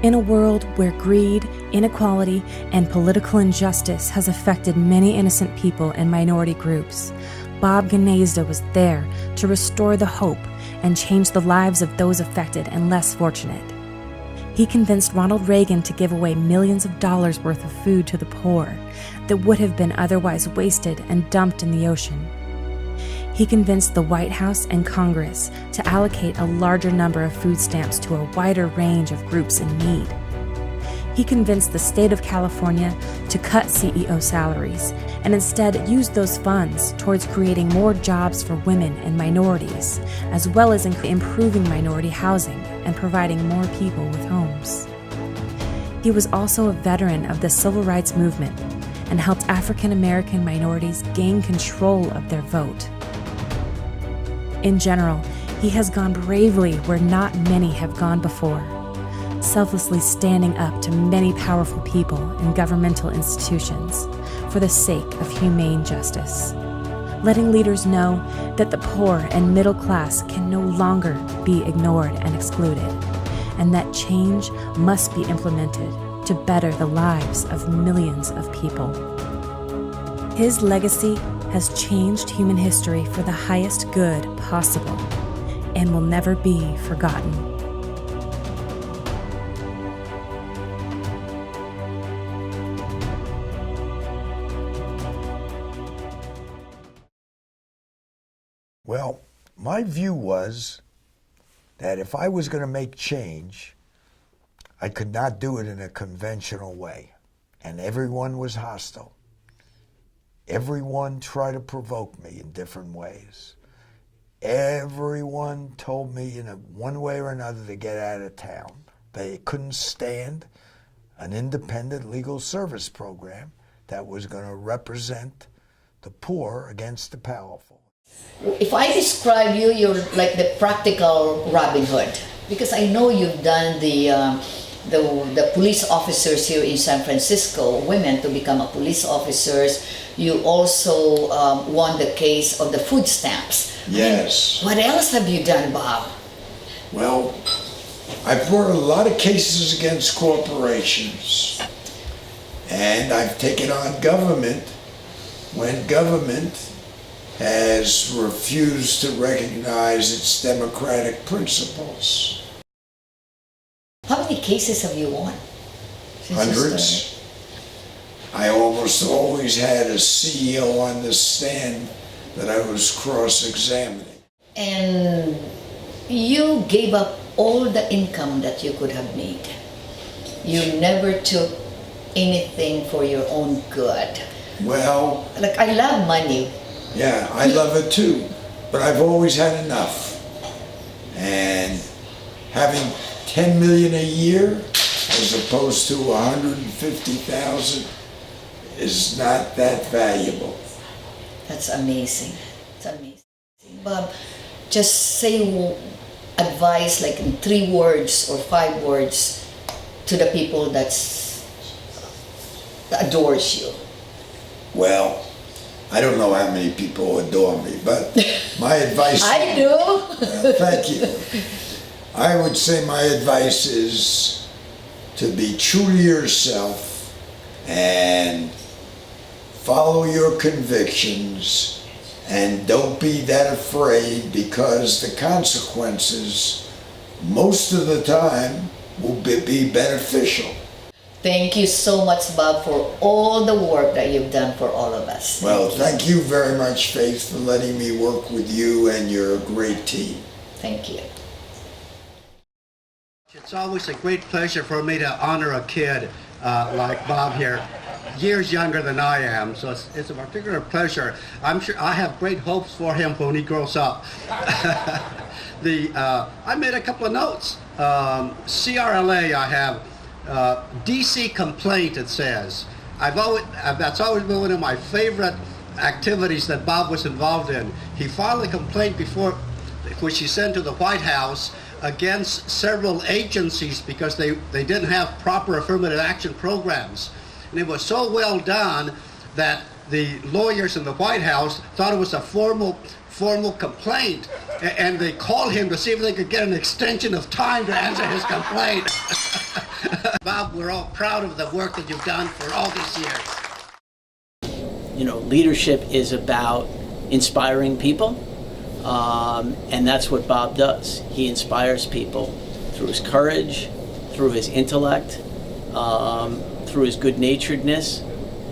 In a world where greed, inequality, and political injustice has affected many innocent people and minority groups, Bob Gnezda was there to restore the hope and change the lives of those affected and less fortunate. He convinced Ronald Reagan to give away millions of dollars worth of food to the poor that would have been otherwise wasted and dumped in the ocean. He convinced the White House and Congress to allocate a larger number of food stamps to a wider range of groups in need. He convinced the state of California to cut CEO salaries and instead use those funds towards creating more jobs for women and minorities, as well as improving minority housing and providing more people with homes. He was also a veteran of the civil rights movement and helped African American minorities gain control of their vote. In general, he has gone bravely where not many have gone before, selflessly standing up to many powerful people and governmental institutions for the sake of humane justice, letting leaders know that the poor and middle class can no longer be ignored and excluded, and that change must be implemented to better the lives of millions of people. His legacy has changed human history for the highest good possible and will never be forgotten. Well, my view was that if I was going to make change, I could not do it in a conventional way. And everyone was hostile. Everyone tried to provoke me in different ways. Everyone told me in one way or another to get out of town. They couldn't stand an independent legal service program that was going to represent the poor against the powerful. If I describe you, you're like the practical Robin Hood, because I know you've done the police officers here in San Francisco, women to become a police officers. You also won the case of the food stamps. Yes. I mean, what else have you done, Bob? Well, I've brought a lot of cases against corporations, and I've taken on government when government has refused to recognize its democratic principles. How many cases have you won? Hundreds. I almost always had a CEO on the stand that I was cross-examining. And you gave up all the income that you could have made. You never took anything for your own good. Well, like, I love money. Yeah, I love it too, but I've always had enough. And having 10 million a year as opposed to 150,000 is not that valuable. That's amazing. It's amazing. Bob, just say advice like in 3 words or 5 words to the people that adores you. Well, I don't know how many people adore me, but my advice... I do! Thank you. I would say my advice is to be true to yourself and follow your convictions, and don't be that afraid, because the consequences most of the time will be beneficial. Thank you so much, Bob, for all the work that you've done for all of us. Well, thank you very much, Faith, for letting me work with you and your great team. Thank you. It's always a great pleasure for me to honor a kid like Bob here, years younger than I am, so it's a particular pleasure. I'm sure I have great hopes for him when he grows up. I made a couple of notes. CRLA, I have DC complaint, it says. That's always been one of my favorite activities that Bob was involved in. He filed a complaint which he sent to the White House against several agencies because they didn't have proper affirmative action programs. And it was so well done that the lawyers in the White House thought it was a formal complaint, and they called him to see if they could get an extension of time to answer his complaint. Bob, we're all proud of the work that you've done for all these years. You know, leadership is about inspiring people, and that's what Bob does. He inspires people through his courage, through his intellect, through his good-naturedness,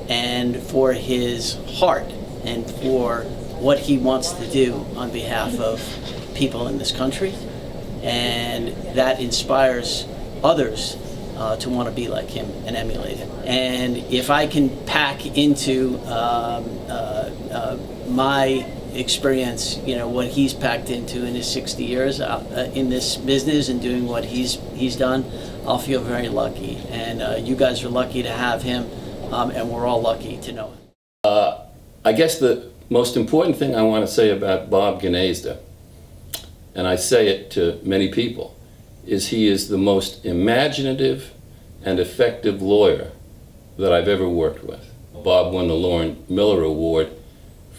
and for his heart, and for what he wants to do on behalf of people in this country. And that inspires others to want to be like him and emulate him. And if I can pack into my experience, you know, what he's packed into in his 60 years in this business and doing what he's done, I'll feel very lucky. And you guys are lucky to have him, and we're all lucky to know him. I guess the most important thing I want to say about Bob Gnezda, and I say it to many people, is he is the most imaginative and effective lawyer that I've ever worked with. Bob won the Lauren Miller Award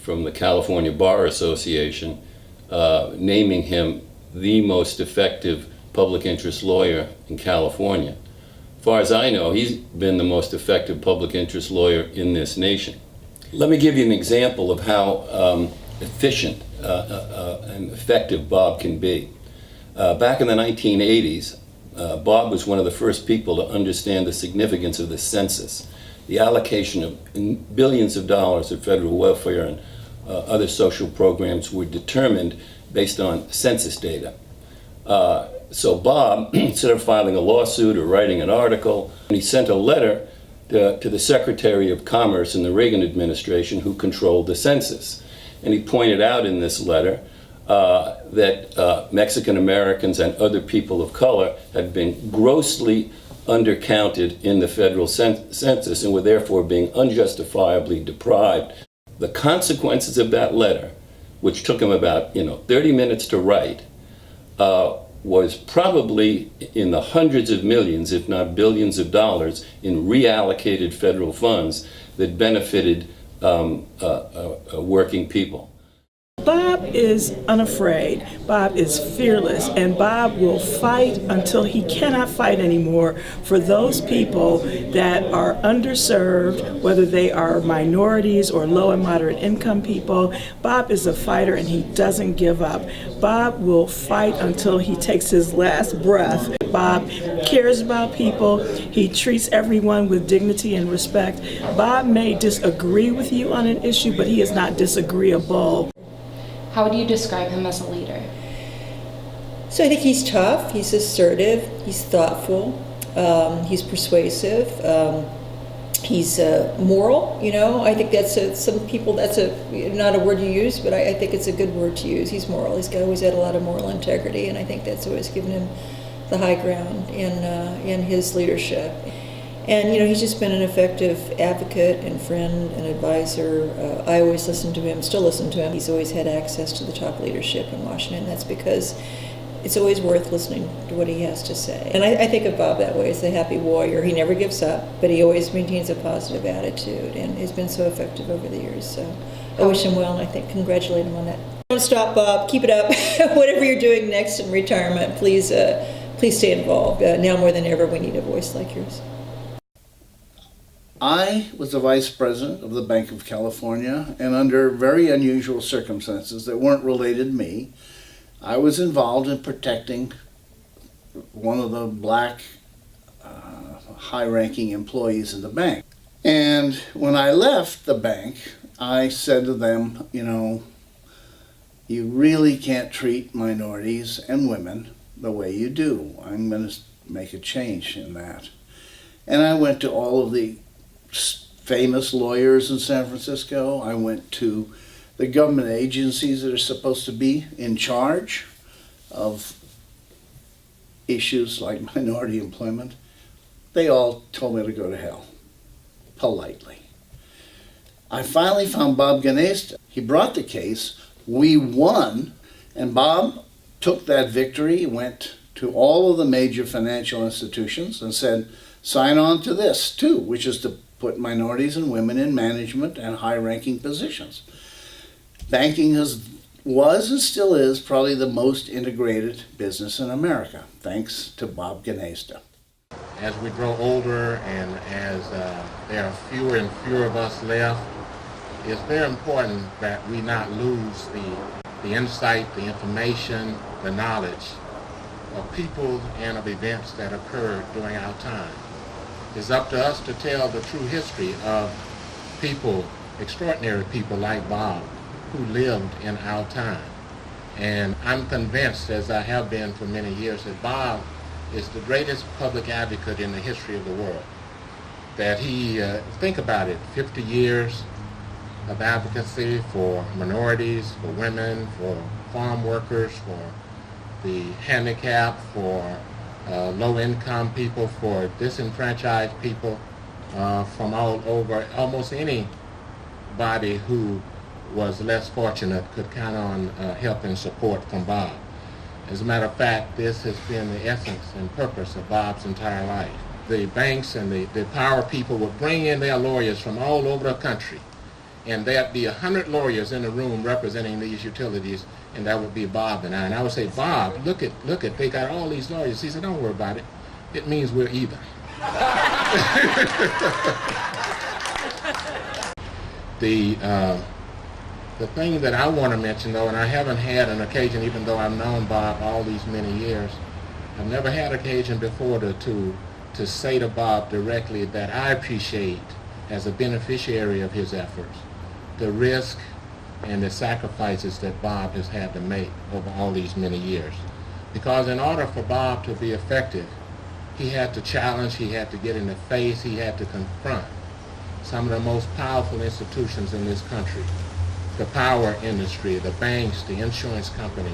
from the California Bar Association, naming him the most effective public interest lawyer in California. As far as I know, he's been the most effective public interest lawyer in this nation. Let me give you an example of how efficient and effective Bob can be. Back in the 1980s, Bob was one of the first people to understand the significance of the census, the allocation of billions of dollars of federal welfare and other social programs were determined based on census data. So Bob, instead of filing a lawsuit or writing an article, he sent a letter to the Secretary of Commerce in the Reagan administration who controlled the census. And he pointed out in this letter that Mexican Americans and other people of color had been grossly undercounted in the federal census and were therefore being unjustifiably deprived. The consequences of that letter, which took him about 30 minutes to write, was probably in the hundreds of millions, if not billions of dollars in reallocated federal funds that benefited working people. Bob is unafraid. Bob is fearless, and Bob will fight until he cannot fight anymore for those people that are underserved, whether they are minorities or low and moderate income people. Bob is a fighter, and he doesn't give up. Bob will fight until he takes his last breath. Bob cares about people. He treats everyone with dignity and respect. Bob may disagree with you on an issue, but he is not disagreeable. How would you describe him as a leader? So I think he's tough, he's assertive, he's thoughtful, he's persuasive, he's moral. I think some people, that's not a word you use, but I think it's a good word to use. He's moral. He's always had a lot of moral integrity, and I think that's always given him the high ground in his leadership. And he's just been an effective advocate and friend and advisor. I always listen to him, still listen to him. He's always had access to the top leadership in Washington. That's because it's always worth listening to what he has to say. And I think of Bob that way, as a happy warrior. He never gives up, but he always maintains a positive attitude, and he's been so effective over the years. So I wish him well, and I think congratulate him on that. Don't stop, Bob. Keep it up. Whatever you're doing next in retirement, please stay involved. Now more than ever, we need a voice like yours. I was the vice president of the Bank of California, and under very unusual circumstances that weren't related to me, I was involved in protecting one of the black high-ranking employees in the bank. And when I left the bank, I said to them, you really can't treat minorities and women the way you do. I'm going to make a change in that. And I went to all of the famous lawyers in San Francisco. I went to the government agencies that are supposed to be in charge of issues like minority employment. They all told me to go to hell, politely. I finally found Bob Gnezda. He brought the case, we won, and Bob took that victory, went to all of the major financial institutions and said, sign on to this too, which is to put minorities and women in management and high-ranking positions. Banking was and still is probably the most integrated business in America, thanks to Bob Gnezda. as we grow older and as there are fewer and fewer of us left, it's very important that we not lose the insight, the information, the knowledge of people and of events that occurred during our time. It's up to us to tell the true history of people, extraordinary people like Bob, who lived in our time. And I'm convinced, as I have been for many years, that Bob is the greatest public advocate in the history of the world. That he, think about it, 50 years of advocacy for minorities, for women, for farm workers, for the handicapped, for low-income people, for disenfranchised people from all over. Almost anybody who was less fortunate could count on help and support from Bob. As a matter of fact, this has been the essence and purpose of Bob's entire life. The banks and the power people would bring in their lawyers from all over the country, and there'd be 100 lawyers in the room representing these utilities, and that would be Bob and I. And I would say, Bob, look at, they got all these lawyers. He said, don't worry about it. It means we're even. The thing that I want to mention, though, and I haven't had an occasion, even though I've known Bob all these many years, I've never had occasion before to say to Bob directly that I appreciate, as a beneficiary of his efforts, the risk and the sacrifices that Bob has had to make over all these many years. Because in order for Bob to be effective, he had to challenge, he had to get in the face, he had to confront some of the most powerful institutions in this country. The power industry, the banks, the insurance companies,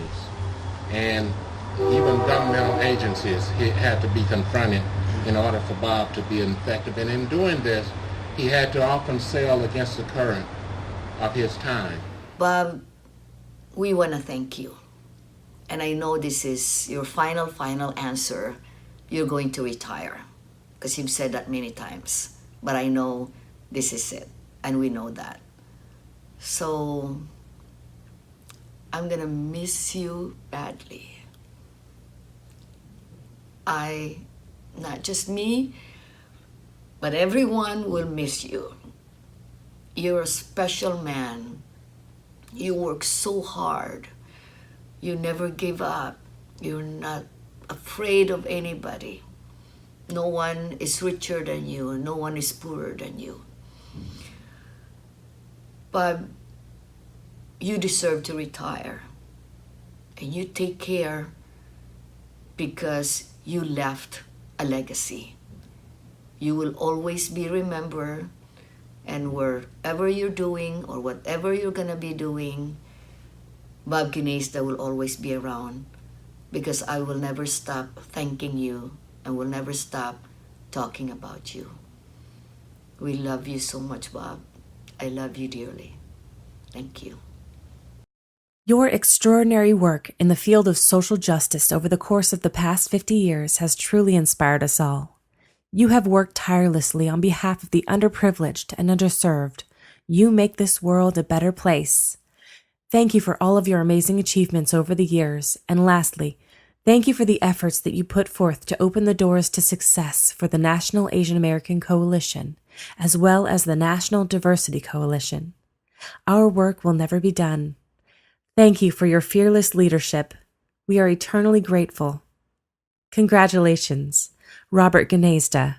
and even governmental agencies had to be confronted in order for Bob to be effective. And in doing this, he had to often sail against the current of his time. Bob, we want to thank you. And I know this is your final answer. You're going to retire, because you've said that many times. But I know this is it, and we know that. So I'm gonna miss you badly. Not just me, but everyone will miss you. You're a special man. You work so hard. You never give up. You're not afraid of anybody. No one is richer than you. No one is poorer than you. But you deserve to retire. And you take care because you left a legacy. You will always be remembered, and wherever you're doing or whatever you're gonna be doing, Bob Ginesta will always be around, because I will never stop thanking you and will never stop talking about you. We love you so much, Bob. I love you dearly. Thank you. Your extraordinary work in the field of social justice over the course of the past 50 years has truly inspired us all. You have worked tirelessly on behalf of the underprivileged and underserved. You make this world a better place. Thank you for all of your amazing achievements over the years. And lastly, thank you for the efforts that you put forth to open the doors to success for the National Asian American Coalition, as well as the National Diversity Coalition. Our work will never be done. Thank you for your fearless leadership. We are eternally grateful. Congratulations, Robert Ginesta.